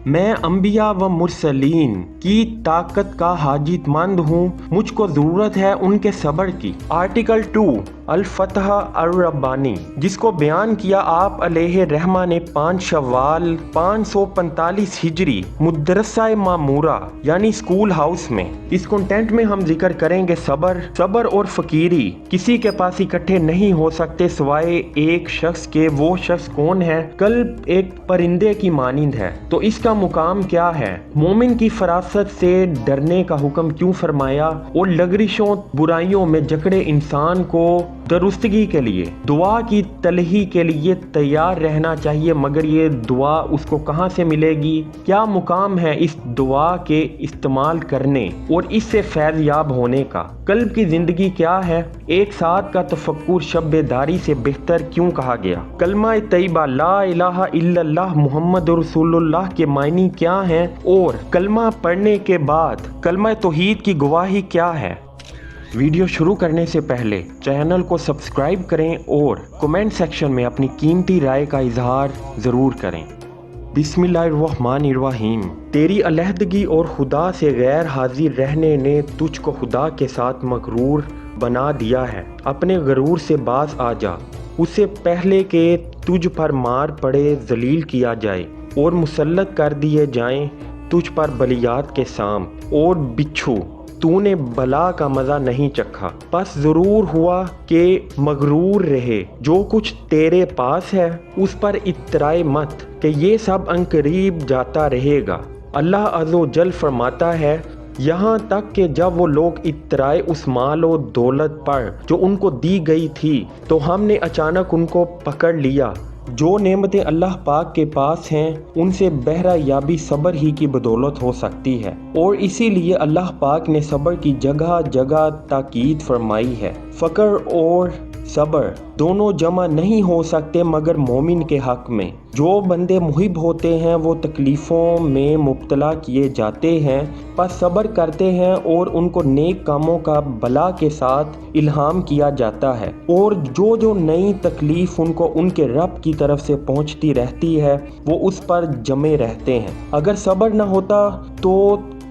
मैं अंबिया व मुरसलीन की ताकत का हाजितमंद हूँ, मुझको ज़रूरत है उनके सब्र की। आर्टिकल 2 अल-फतह अर-रब्बानी, जिसको बयान किया आप अलैहि रहमा ने 5 शव्वाल 545 हिजरी मुदरसा मामूरा यानी स्कूल हाउस में। इस कंटेंट में हम जिक्र करेंगे सब्र और फकीरी किसी के पास इकट्ठे नहीं हो सकते सिवाय एक शख्स के। वो शख्स कौन है? कल्ब एक परिंदे की मानिंद है, तो इसका मुकाम क्या है? मोमिन की फरासत से डरने का हुक्म क्यों फरमाया? और लग़रिशों बुराइयों में जकड़े इंसान को दुरुस्तगी के लिए दुआ की तलही के लिए तैयार रहना चाहिए, मगर ये दुआ उसको कहाँ से मिलेगी? क्या मुकाम है इस दुआ के इस्तेमाल करने और इससे फैज़याब होने का? कल्ब की ज़िंदगी क्या है? एक साथ का तफक्कुर शब-ए-दारी से बेहतर क्यों कहा गया? कलमा तैयबा ला इलाहा इल्लल्लाह मुहम्मद रसूलुल्लाह के मायने क्या हैं? और कलमा पढ़ने के बाद कलमा तौहीद की गवाही क्या है? वीडियो शुरू करने से पहले चैनल को सब्सक्राइब करें और कमेंट सेक्शन में अपनी कीमती राय का इजहार ज़रूर करें। बिस्मिल्लाहिर्रहमानिर्रहीम। तेरी अलहदगी और खुदा से गैर हाजिर रहने ने तुझको खुदा के साथ मगरूर बना दिया है। अपने गरूर से बाज आ जा, उससे पहले कि तुझ पर मार पड़े, जलील किया जाए और मुसल्लत कर दिए जाएं तुझ पर बलियात के साम और बिच्छू। तूने बला का मज़ा नहीं चखा, बस ज़रूर हुआ कि मगरूर रहे। जो कुछ तेरे पास है उस पर इतराए मत कि ये सब अंकरीब जाता रहेगा। अल्लाह अज़्ज़ो जल फरमाता है, यहाँ तक कि जब वो लोग इतराए उस माल और दौलत पर जो उनको दी गई थी, तो हमने अचानक उनको पकड़ लिया। जो नेमतें अल्लाह पाक के पास हैं उनसे बहरा याबी सब्र ही की बदौलत हो सकती है, और इसीलिए अल्लाह पाक ने सब्र की जगह जगह ताकीद फरमाई है। फ़क्र और सब्र दोनों जमा नहीं हो सकते मगर मोमिन के हक़ में। जो बंदे मुहिब होते हैं वो तकलीफ़ों में मुब्तला किए जाते हैं, पर सब्र करते हैं और उनको नेक कामों का बला के साथ इल्हाम किया जाता है, और जो नई तकलीफ़ उनको उनके रब की तरफ से पहुंचती रहती है वो उस पर जमे रहते हैं। अगर सब्र न होता तो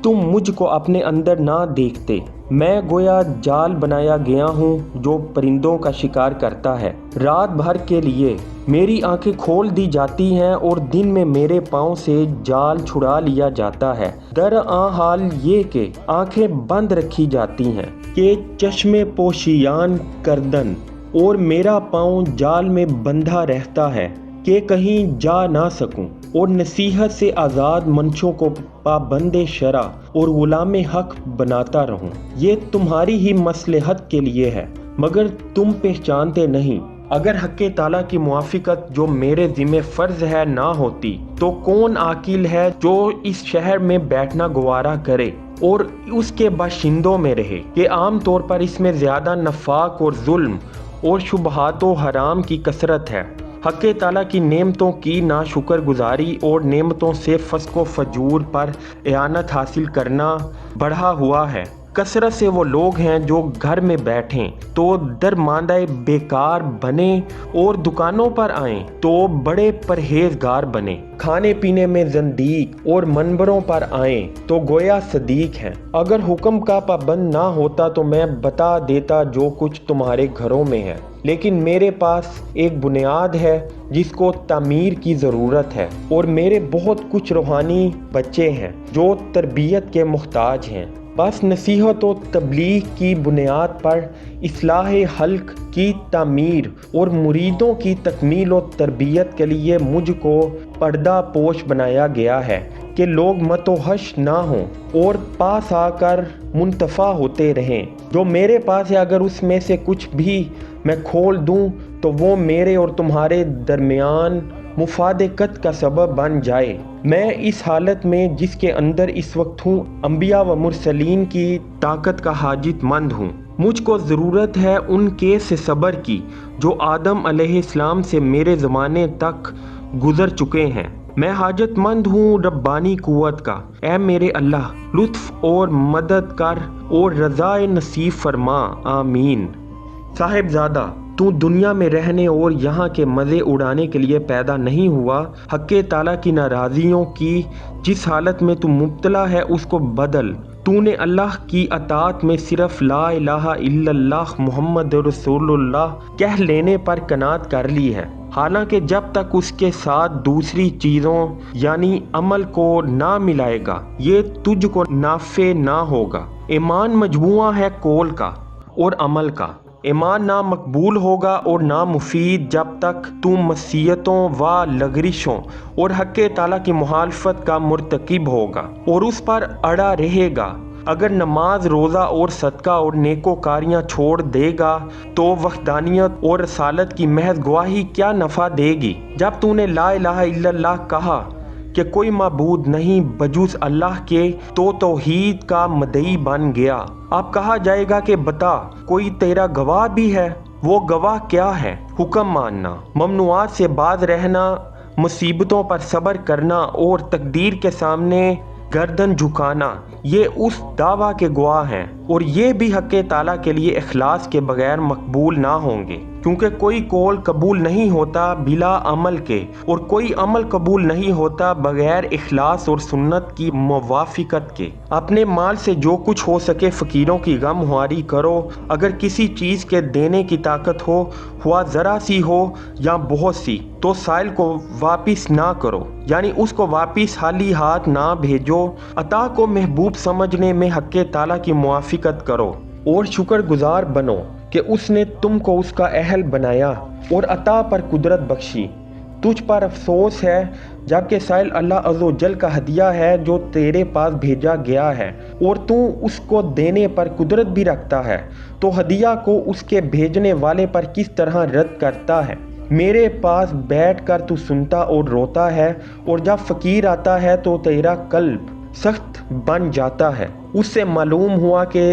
तुम मुझको अपने अंदर ना देखते। मैं गोया जाल बनाया गया हूँ जो परिंदों का शिकार करता है। रात भर के लिए मेरी आंखें खोल दी जाती हैं और दिन में मेरे पाँव से जाल छुड़ा लिया जाता है। दरअसल हाल ये कि आंखें बंद रखी जाती हैं कि चश्मे पोशियान करदन, और मेरा पाँव जाल में बंधा रहता है कि कहीं जा ना सकूं, और नसीहत से आज़ाद मंशों को पाबंदे शरा और गुलाम हक बनाता रहूं। ये तुम्हारी ही मसलहत के लिए है, मगर तुम पहचानते नहीं। अगर हक़्क़े ताला की मुआफ़िकत जो मेरे ज़िम्मे फ़र्ज़ है ना होती, तो कौन आकिल है जो इस शहर में बैठना गवारा करे और उसके बाशिंदों में रहे कि आम तौर पर इसमें ज़्यादा नफाक और जुल्म और शुबहात व हराम की कसरत है। हक़्क़े ताला की नेमतों की नाशुक्र गुजारी और नेमतों से फस्को फजूर पर एआनत हासिल करना बढ़ा हुआ है। कसरत से वो लोग हैं जो घर में बैठें तो दरमांदाए बेकार बने और दुकानों पर आएं तो बड़े परहेजगार बने। खाने पीने में ज़ंदीक और मनबरों पर आएं तो गोया सदीक हैं। अगर हुक्म का पाबंद ना होता तो मैं बता देता जो कुछ तुम्हारे घरों में है, लेकिन मेरे पास एक बुनियाद है जिसको तामीर की ज़रूरत है, और मेरे बहुत कुछ रूहानी बच्चे हैं जो तरबियत के मुहताज हैं। बस नसीहत और तबलीग की बुनियाद पर इस्लाह हल्क की तामीर और मुरीदों की तकमील और तरबियत के लिए मुझको पर्दा पोश बनाया गया है कि लोग मतोहश ना हों और पास आकर मुंतफ़ा होते रहें। जो मेरे पास है अगर उसमें से कुछ भी मैं खोल दूं तो वो मेरे और तुम्हारे दरमियान मुफादकत का सबब बन जाए। मैं इस हालत में जिसके अंदर इस वक्त हूँ अंबिया व मुरसलीन की ताकत का हाजितमंद हूँ। मुझको ज़रूरत है उनके से सब्र की जो आदम अलैहिस्सलाम से मेरे ज़माने तक गुज़र चुके हैं। मैं हाजतमंद हूँ रब्बानी कुव्वत का। ऐ मेरे अल्लाह लुत्फ़ और मदद कर और रज़ाए नसीब फरमा, आमीन। साहिबजादा تو دنیا میں رہنے اور یہاں کے مزے اڑانے کے لیے پیدا نہیں ہوا۔ حق تعالیٰ کی ناراضیوں کی جس حالت میں تو مبتلا ہے اس کو بدل۔ تو نے اللہ کی اطاعت میں صرف لا الہ الا اللہ محمد رسول اللہ کہہ لینے پر قناعت کر لی ہے، حالانکہ جب تک اس کے ساتھ دوسری چیزوں یعنی عمل کو نہ ملائے گا یہ تجھ کو نافع نہ ہوگا۔ ایمان مجموعہ ہے قول کا اور عمل کا۔ ایمان نہ مقبول ہوگا اور نہ مفید جب تک تو معصیتوں و لغزشوں اور حق تعالیٰ کی مخالفت کا مرتکب ہوگا اور اس پر اڑا رہے گا۔ اگر نماز، روزہ اور صدقہ اور نیکوکاریاں چھوڑ دے گا تو وحدانیت اور رسالت کی محض گواہی کیا نفع دے گی؟ جب تو نے لا الہ الا اللہ کہا کہ کوئی معبود نہیں بجز اللہ کے تو توحید کا مدعی بن گیا۔ اب کہا جائے گا کہ بتا کوئی تیرا گواہ بھی ہے؟ وہ گواہ کیا ہے؟ حکم ماننا، ممنوعات سے باز رہنا، مصیبتوں پر صبر کرنا اور تقدیر کے سامنے گردن جھکانا، یہ اس دعویٰ کے گواہ ہیں، اور یہ بھی حق تعالیٰ کے لیے اخلاص کے بغیر مقبول نہ ہوں گے، کیونکہ کوئی قول قبول نہیں ہوتا بلا عمل کے، اور کوئی عمل قبول نہیں ہوتا بغیر اخلاص اور سنت کی موافقت کے۔ اپنے مال سے جو کچھ ہو سکے فقیروں کی غمخواری کرو، اگر کسی چیز کے دینے کی طاقت ہو، ہوا ذرا سی ہو یا بہت سی، تو سائل کو واپس نہ کرو، یعنی اس کو واپس خالی ہاتھ نہ بھیجو۔ عطا کو محبوب سمجھنے میں حق تعالیٰ کی موافقت کرو اور شکر گزار بنو کہ اس نے تم کو اس کا اہل بنایا اور عطا پر قدرت بخشی۔ تجھ پر افسوس ہے جبکہ سائل اللہ عز و جل کا ہدیہ ہے جو تیرے پاس بھیجا گیا ہے، اور تو اس کو دینے پر قدرت بھی رکھتا ہے، تو ہدیہ کو اس کے بھیجنے والے پر کس طرح رد کرتا ہے؟ میرے پاس بیٹھ کر تو سنتا اور روتا ہے، اور جب فقیر آتا ہے تو تیرا قلب سخت بن جاتا ہے۔ اس سے معلوم ہوا کہ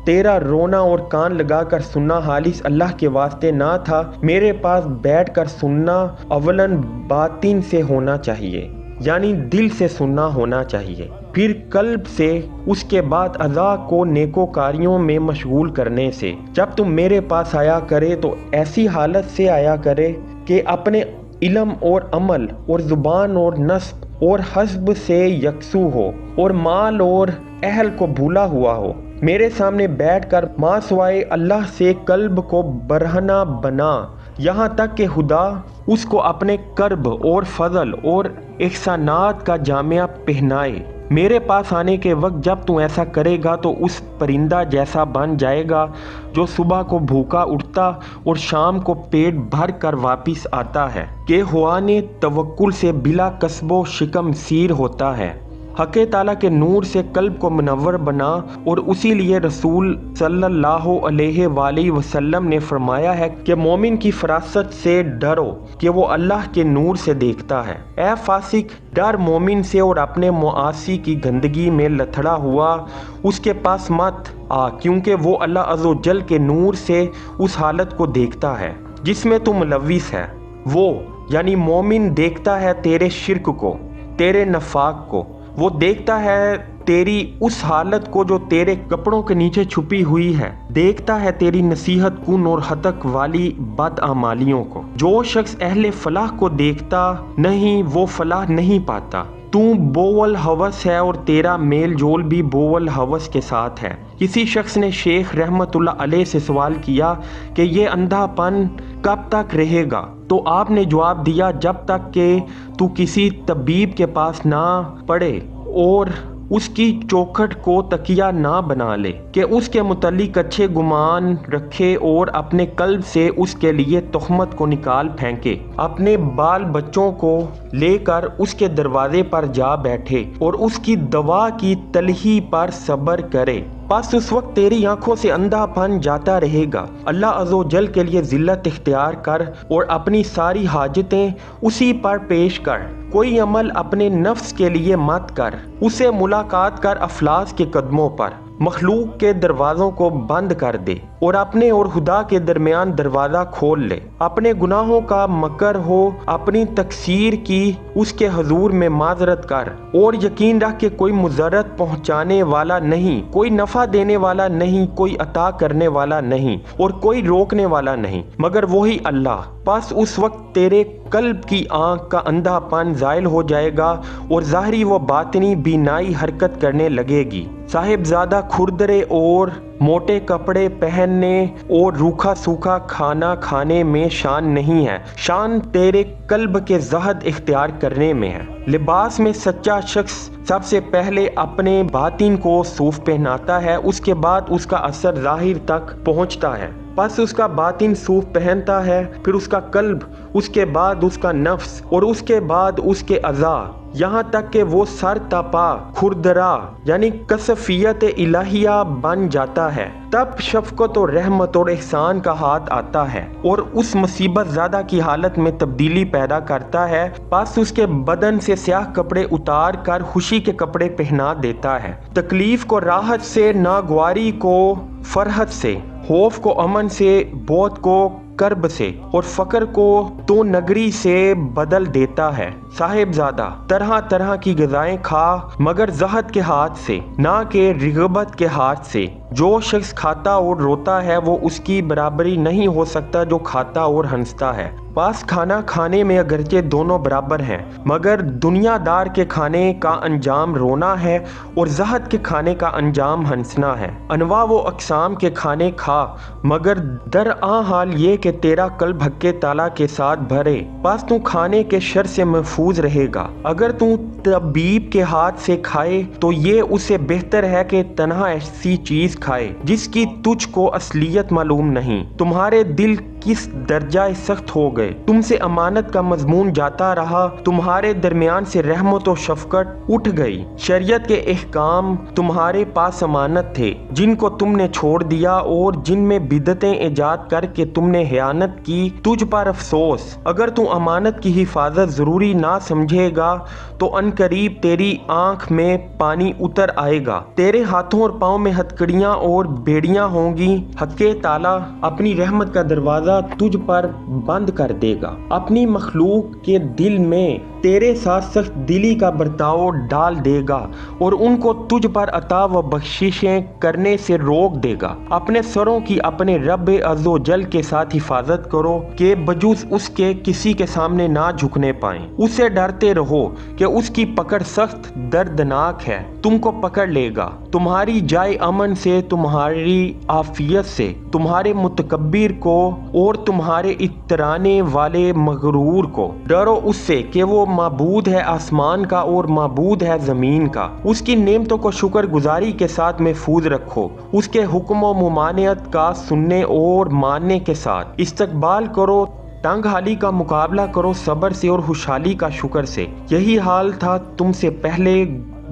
تیرا رونا اور کان لگا کر سننا خالص اللہ کے واسطے نہ تھا۔ میرے پاس بیٹھ کر سننا اولاً باطن سے ہونا چاہیے، یعنی دل سے سننا ہونا چاہیے، پھر قلب سے، اس کے بعد اعضاء کو نیکوکاریوں میں مشغول کرنے سے۔ جب تم میرے پاس آیا کرے تو ایسی حالت سے آیا کرے کہ اپنے علم اور عمل اور زبان اور نسب اور حسب سے یکسو ہو اور مال اور اہل کو بھولا ہوا ہو۔ میرے سامنے بیٹھ کر ما سوائے اللہ سے قلب کو برہنہ بنا، یہاں تک کہ خدا اس کو اپنے کرب اور فضل اور احسانات کا جامعہ پہنائے۔ میرے پاس آنے کے وقت جب تو ایسا کرے گا تو اس پرندہ جیسا بن جائے گا جو صبح کو بھوکا اٹھتا اور شام کو پیٹ بھر کر واپس آتا ہے، کہ خوان توکل سے بلا کسب و شکم سیر ہوتا ہے۔ حق تعالیٰ کے نور سے قلب کو منور بنا، اور اسی لیے رسول صلی اللہ علیہ وآلہ وسلم نے فرمایا ہے کہ مومن کی فراست سے ڈرو کہ وہ اللہ کے نور سے دیکھتا ہے۔ اے فاسق، ڈر مومن سے اور اپنے معاصی کی گندگی میں لتھڑا ہوا اس کے پاس مت آ، کیونکہ وہ اللہ عز و جل کے نور سے اس حالت کو دیکھتا ہے جس میں تو ملوث ہے۔ وہ یعنی مومن دیکھتا ہے تیرے شرک کو، تیرے نفاق کو، وہ دیکھتا ہے تیری اس حالت کو جو تیرے کپڑوں کے نیچے چھپی ہوئی ہے، دیکھتا ہے تیری نصیحت کن اور ہتک والی بدعمالیوں کو۔ جو شخص اہل فلاح کو دیکھتا نہیں وہ فلاح نہیں پاتا۔ تو بول ہوس ہے اور تیرا میل جول بھی بول ہوس کے ساتھ ہے۔ کسی شخص نے شیخ رحمت اللہ علیہ سے سوال کیا کہ یہ اندھا پن کب تک رہے گا؟ تو آپ نے جواب دیا جب تک کہ تو کسی طبیب کے پاس نہ پڑے اور اس کی چوکھٹ کو تکیہ نہ بنا لے، کہ اس کے متعلق اچھے گمان رکھے اور اپنے قلب سے اس کے لیے تہمت کو نکال پھینکے، اپنے بال بچوں کو لے کر اس کے دروازے پر جا بیٹھے اور اس کی دوا کی تلخی پر صبر کرے، بس اس وقت تیری آنکھوں سے اندھا پن جاتا رہے گا۔ اللہ عز و جل کے لیے ذلت اختیار کر اور اپنی ساری حاجتیں اسی پر پیش کر، کوئی عمل اپنے نفس کے لیے مت کر، اسے ملاقات کر افلاس کے قدموں پر، मखलूक के दरवाज़ों को बंद कर दे और अपने और खुदा के दरमियान दरवाज़ा खोल ले। अपने गुनाहों का मकर हो, अपनी तकसीर की उसके हजूर में माजरत कर और यकीन रख के कोई मुजरत पहुँचाने वाला नहीं, कोई नफ़ा देने वाला नहीं, कोई अता करने वाला नहीं और कोई रोकने वाला नहीं मगर वही अल्लाह। बस उस वक्त तेरे कल्ब की आँख का अंधापन ज़ाइल हो जाएगा और ज़ाहरी व बातिनी बीनाई हरकत करने लगेगी। साहिबजादा खुरदरे और मोटे कपड़े पहनने और रूखा सूखा खाना खाने में शान नहीं है, शान तेरे कल्ब के ज़हद इख्तियार करने में है। लिबास में सच्चा शख्स सबसे पहले अपने बातिन को सूफ पहनाता है, उसके बाद उसका असर ज़ाहिर तक पहुंचता है। बस उसका बातिन सूफ पहनता है, फिर उसका कल्ब, उसके बाद उसका नफ्स और उसके बाद उसके अज़ा, यहाँ तक कि वो सर तपा खुरदरा यानी कसफियत इलाहिया बन जाता है। तब शफकत और रहमत और एहसान का हाथ आता है और उस मुसीबत ज़्यादा की हालत में तब्दीली पैदा करता है। बस उसके बदन से स्याह कपड़े उतार कर खुशी के कपड़े पहना देता है। तकलीफ को राहत से, नागवारी को फरहत से, खौफ को अमन से, मौत को कर्ब से और फकर को तो नगरी से बदल देता है। साहिबजादा तरह तरह की ग़िज़ाएं खा मगर ज़हद के हाथ से, ना कि रिग़बत के हाथ से। जो शख्स खाता और रोता है वो उसकी बराबरी नहीं हो सकता जो खाता और हंसता है। बस खाना खाने में अगरचे दोनों बराबर हैं मगर दुनियादार के खाने का अंजाम रोना है और ज़हद के खाने का अंजाम हंसना है। अनवा व अक़साम के खाने खा मगर दरअसल हाल ये कि तेरा कल्ब हक्के ताला के साथ भरे। बस तू खाने के शर से महफूज रहेगा। अगर तू तबीब के हाथ से खाए तो ये उससे बेहतर है कि तन्हा ऐसी चीज़ खाए जिसकी तुझको असलियत मालूम नहीं। तुम्हारे दिल किस दर्जा सख्त हो गए, तुमसे अमानत का मजमून जाता रहा, तुम्हारे दरमियान से रहमत और शफकत उठ गई। शरीयत के अहकाम तुम्हारे पास अमानत थे जिनको तुमने छोड़ दिया और जिनमें बिदतें ईजाद करके तुमने हियानत की। तुझ पर अफसोस। अगर तू अमानत की हिफाजत जरूरी ना समझेगा तो अनकरीब तेरी आंख में पानी उतर आएगा। तेरे हाथों और पाँव में हथकड़ियाँ और बेड़ियाँ होंगी। हक्के ताला अपनी रहमत का दरवाज़ा तुझ पर बंद कर देगा। अपनी मखलूक के दिल में तेरे साथ सख्त दिली का बर्ताव डाल देगा और उनको तुझ पर अता व बख्शिशें करने से रोक देगा। अपने सरों की अपने रब अज़्ज़ो जल के साथ हिफाजत करो कि बजूस उसके किसी के सामने ना झुकने पाएं। उससे डरते रहो कि उसकी पकड़ सख्त दर्दनाक है, तुमको पकड़ लेगा। तुम्हारी जाए अमन से, तुम्हारी आफियत से, तुम्हारे मुतकब्बिर को और तुम्हारे इतराने वाले मगरूर को डरो उससे कि वो माबूद है आसमान का और माबूद है ज़मीन का। उसकी नेमतों को शुक्र गुजारी के साथ महफूज रखो। उसके हुक्म व मुमानियत का सुनने और मानने के साथ इस्तकबाल करो। तंग हाली का मुकाबला करो सब्र से और खुशहाली का शुक्र से। यही हाल था तुमसे पहले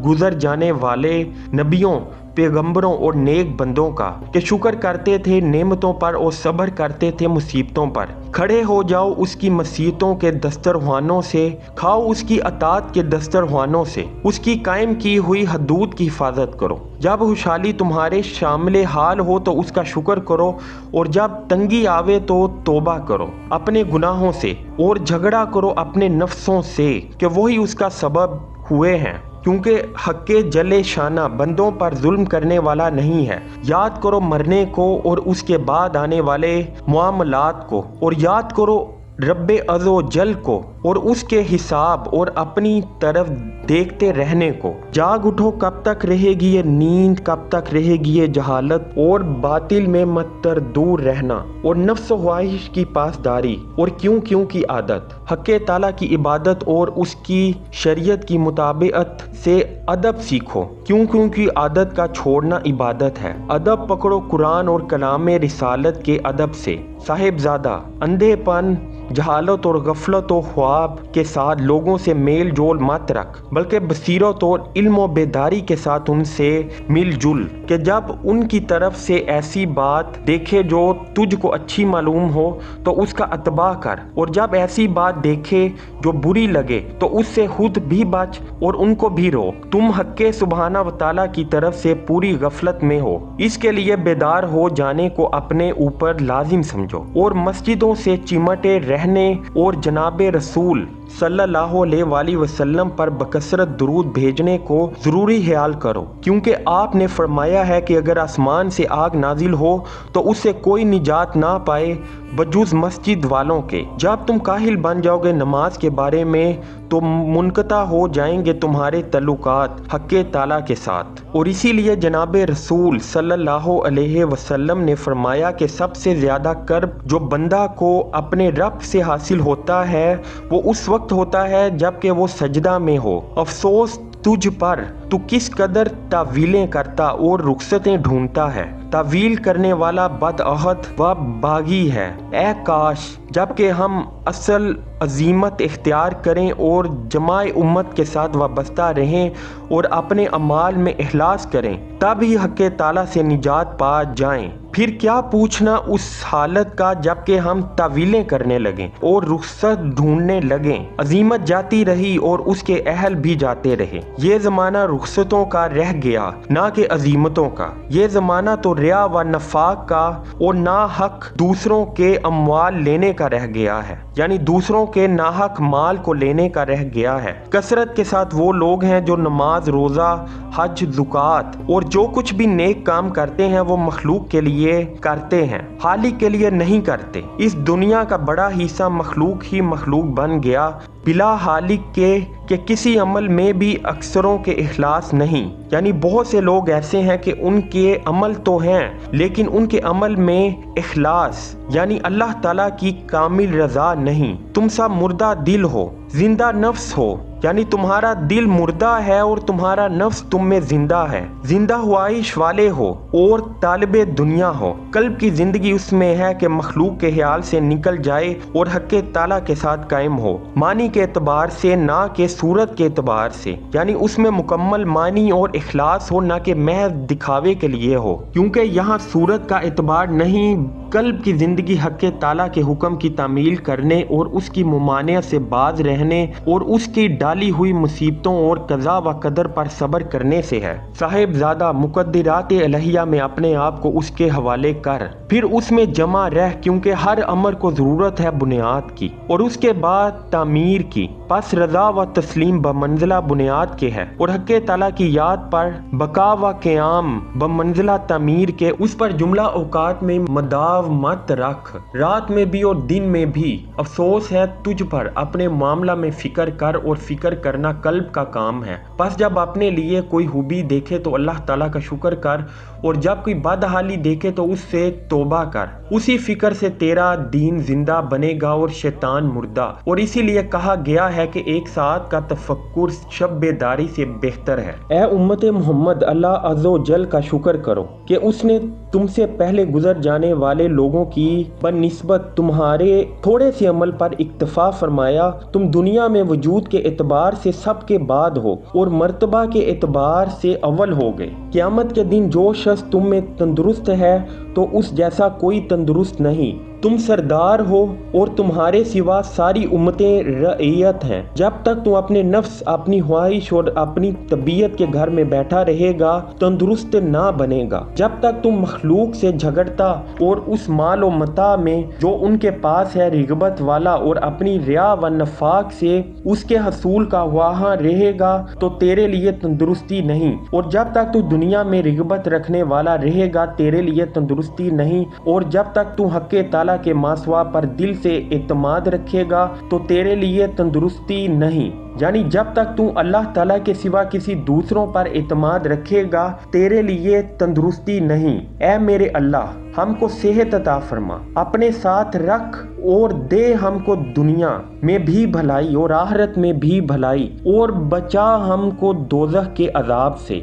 गुजर जाने वाले नबियों, पैगंबरों और नेक बंदों का कि शुक्र करते थे नेमतों पर और सब्र करते थे मुसीबतों पर। खड़े हो जाओ उसकी मसीहतों के दस्तरखानों से, खाओ उसकी अतात के दस्तरखानों से। उसकी कायम की हुई हदूद की हिफाजत करो। जब खुशहाली तुम्हारे शामिल हाल हो तो उसका शुक्र करो और जब तंगी आवे तो तौबा करो अपने गुनाहों से और झगड़ा करो अपने नफ्सों से कि वही उसका सबब हुए हैं, क्योंकि हक्के जले शाना बंदों पर जुल्म करने वाला नहीं है। याद करो मरने को और उसके बाद आने वाले मामलात को, और याद करो रब्बे अज़ो जल को और उसके हिसाब और अपनी तरफ देखते रहने को। जाग उठो, कब तक रहेगी ये नींद, कब तक रहेगी ये जहालत, और बातिल में मत दूर रहना और नफ्स ख्वाहिश की पासदारी और क्यों क्यों की आदत। हक्के ताला की इबादत और उसकी शरीयत की मुताबिकत से अदब सीखो। क्यों क्यों की आदत का छोड़ना इबादत है। अदब पकड़ो कुरान और कलाम रिसालत के अदब से। साहिबजादा अंधेपन, जहालत और गफलत और ख्वाब सवाब के साथ लोगों से मेल जोल मत रख, बल्कि बसीरत और इल्म व बेदारी के साथ उनसे मिलजुल, कि जब उनकी तरफ से ऐसी बात देखे जो तुझको अच्छी मालूम हो तो उसका अतबा कर, और जब ऐसी बात देखे जो बुरी लगे तो उससे खुद भी बच और उनको भी रोक। तुम हक़्क़े सुब्हाना व तआला की तरफ से पूरी गफलत में हो, इसके लिए बेदार हो जाने को अपने ऊपर लाजिम समझो और मस्जिदों से चिमटे रहने और जनाबे रसूल सल्लल्लाहु अलैहि वसल्लम पर बकसरत दुरूद भेजने को ज़रूरी ख्याल करो, क्योंकि आपने फरमाया है कि अगर आसमान से आग नाजिल हो तो उससे कोई निजात ना पाए बजुज़ मस्जिद वालों के। जब तुम काहिल बन जाओगे नमाज के बारे में तो मुनक़ता हो जाएंगे तुम्हारे तल्लुकात हक़्क़े ताला के साथ। और इसीलिए जनाबे रसूल सल्लल्लाहु अलैहि वसल्लम ने फरमाया कि सबसे ज़्यादा कर्ब जो बंदा को अपने रब से हासिल होता है वो उस वक्त होता है जबकि वो सजदा में हो। अफसोस तुझ पर, तू किस कदर तावीलें करता और रुखसतें ढूंढता है। तावील करने वाला बदअहद व बागी है। ए काश जबकि हम असल अजीमत इख्तियार करें और जमाए उम्मत के साथ वाबस्ता रहें और अपने अमाल में इखलास करें, तब ही हक़्क़े ताला से निजात पा जाएं। फिर क्या पूछना उस हालत का जबकि हम तावीलें करने लगें और रुखसत ढूंढने लगें। अजीमत जाती रही और उसके अहल भी जाते रहे। ये ज़माना रुखसतों का रह गया, ना कि अजीमतों का। ये ज़माना तो रिया व नफाक का और ना हक दूसरों के अमवाल लेने का रह गया है, यानी दूसरों के नाहक माल को लेने का रह गया है। कसरत के साथ वो लोग हैं जो नमाज, रोज़ा, हज, ज़ुकात और जो कुछ भी नेक काम करते हैं वो मखलूक के लिए करते हैं, खालिक के लिए नहीं करते। इस दुनिया का बड़ा हिस्सा मखलूक ही मखलूक बन गया, बिला खालिक के किसी अमल में भी अक्सरों के इखलास नहीं। यानी बहुत से लोग ऐसे हैं कि उनके अमल तो हैं लेकिन उनके अमल में इखलास यानी अल्लाह ताला की कामिल रज़ा नहीं। तुम सब मुर्दा दिल हो, जिंदा नफ्स हो, यानी तुम्हारा दिल मुर्दा है और तुम्हारा नफ्स तुम में जिंदा है। जिंदा ख्वाहिश वाले हो और तालिबे दुनिया हो। कल्ब की जिंदगी उसमें है कि मखलूक के ख्याल से निकल जाए और हक़्क़े ताला के साथ कायम हो, मानी के एतबार से ना कि सूरत के एतबार से, यानी उसमें मुकम्मल मानी और इखलास हो, ना कि महज दिखावे के लिए हो। क्योंकि यहाँ सूरत का एतबार नहीं, कल्ब की जिंदगी हक़्क़े ताला के हुक्म की तामील करने और उसकी मुमानियत से बाज रहने और उसकी डाली हुई मुसीबतों और कज़ा व कदर पर सब्र करने से है। साहिबजादा मुक़द्दिरात इलाहिया में अपने आप को उसके हवाले कर, फिर उसमें जमा रह, क्योंकि हर अमर को ज़रूरत है बुनियाद की और उसके बाद तामीर की। बस रज़ा व तस्लीम बमंज़िला बुनियाद के है और हक़्क़े ताला की याद पर बका व क़याम बमंज़िला तामीर के। उस पर जुमला औकात में मदाव मत रख, रात में भी और दिन में भी। अफसोस है तुझ पर, अपने मामला में फ़िक्र कर और फ़िक्र करना कल्ब का काम है। बस जब अपने लिए कोई खूबी देखे तो अल्लाह ताला का शुक्र कर और जब कोई बदहाली देखे तो उससे तौबा कर। उसी फिक्र से तेरा दीन जिंदा बनेगा और शैतान मुर्दा। और इसीलिए कहा गया है कि एक साथ का तफक्कुर शब बेदारी से बेहतर है। ए उम्मत मोहम्मद, अल्लाह अज़्ज़ो जल का शुक्र करो कि उसने तुमसे पहले गुजर जाने वाले लोगों की बनिस्बत तुम्हारे थोड़े से अमल पर इक्तफा फरमाया। तुम दुनिया में वजूद के एतबार से सबके बाद हो और मर्तबा के एतबार से अव्वल हो गए। क़यामत के दिन जो शख्स तुम में तंदुरुस्त है तो उस जैसा कोई तंदुरुस्त नहीं। तुम सरदार हो और तुम्हारे सिवा सारी उम्मतें रईयत हैं। जब तक तुम अपने नफ्स, अपनी ख्वाहिश और अपनी तबीयत के घर में बैठा रहेगा तंदुरुस्त ना बनेगा। जब तक तुम मखलूक से झगड़ता और उस माल व मता में जो उनके पास है रिगबत वाला और अपनी रिया व नफाक से उसके हसूल का वहाँ रहेगा तो तेरे लिए तंदुरुस्ती नहीं। और जब तक तू दुनिया में रिगबत रखने वाला रहेगा तेरे लिए तंदुरुस्ती नहीं। और जब तक तू हक़्क़े ताला के मासवा पर दिल से एतमाद रखेगा तो तेरे लिए तंदुरुस्ती नहीं। यानी जब तक तू अल्लाह ताला के सिवा किसी दूसरों पर एतमाद रखेगा तेरे लिए तंदुरुस्ती नहीं। ऐ मेरे अल्लाह, हमको सेहत अता फरमा, अपने साथ रख और दे हमको दुनिया में भी भलाई और आखिरत में भी भलाई और बचा हमको दोज़ख के अजाब से।